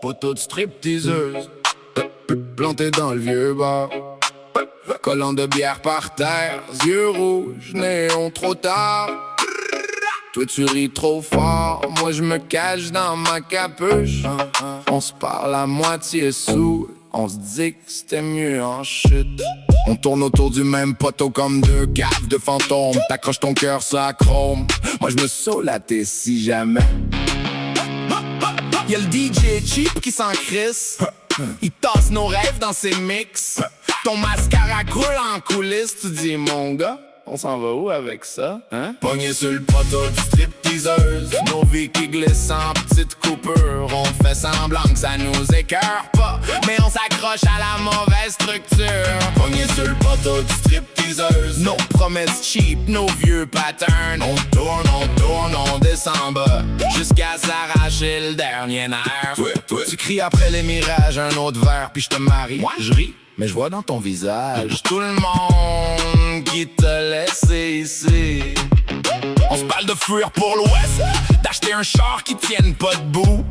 Poteau de stripteaseuse, planté dans le vieux bar. Collant de bière par terre, yeux rouges, néon trop tard. Toi tu ris trop fort, moi je me cache dans ma capuche. On se parle à moitié sous, on se dit que c'était mieux en chute. On tourne autour du même poteau comme deux caves de fantômes. T'accroches ton cœur sur la chrome, moi je me saoule à tes si jamais. Y'a le DJ cheap qui s'en crisse, il tasse nos rêves dans ses mix. Ton mascara croule en coulisses, tu dis mon gars, on s'en va où avec ça, hein? Pogné sur le poteau du stripteaseuse, nos vies qui glissent en petites coupures. On fait semblant que ça nous écœure pas, mais on s'accroche à la mauvaise structure. Pogné sur le poteau du stripteaseuse, nos promesses cheap, nos vieux patterns. On tourne, on descend bas, jusqu'à s'arracher le dernier nerf. Tu cries après les mirages, un autre verre, puis je te marie. Moi je ris, mais je vois dans ton visage tout le monde qui te laisse ici. On se parle de fuir pour l'ouest, d'acheter un char qui tienne pas debout.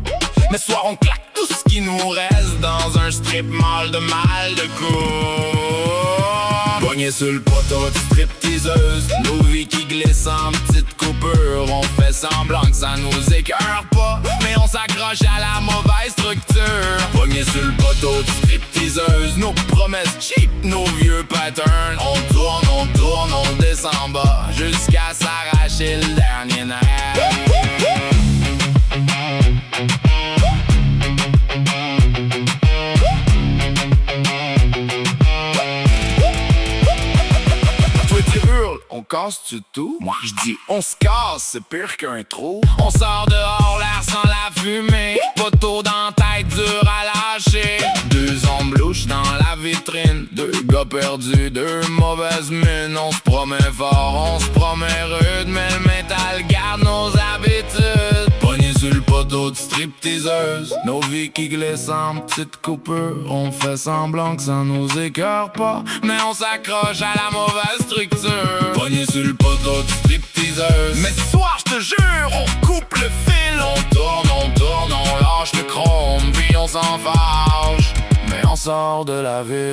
Mais ce soir on claque tout ce qui nous reste dans un strip mall de mal de coups. Pogné sur le poteau de stripteaseuse, nos vies qui glissent en petites coupures. On fait semblant que ça nous écœure pas, mais on s'accroche à la mauvaise structure. Pogné sur le poteau de stripteaseuse, nos promesses cheap, nos vieux patterns. On tourne, on descend bas, jusqu'à s'arracher le dernier nerf. On casse-tu tout? Moi j'dis on se casse, c'est pire qu'un trou. On sort dehors, l'air sans la fumée. Poteau dans la tête, dur à lâcher. Deux ombres louches dans la vitrine. Deux gars perdus, deux mauvaises mines. On se promet fort, on se promet rude, mais le métal garde nos habitudes. Pogné sur le poteau de stripteaseuse, nos vies qui glissent en petites coupures. On fait semblant que ça nous écœure pas, mais on s'accroche à la mauvaise structure. Pogné sur le poteau de stripteaseuse, mais ce soir j'te jure, on coupe le fil. On tourne, on lâche le chrome, puis on s'en fâche, mais on sort de la ville.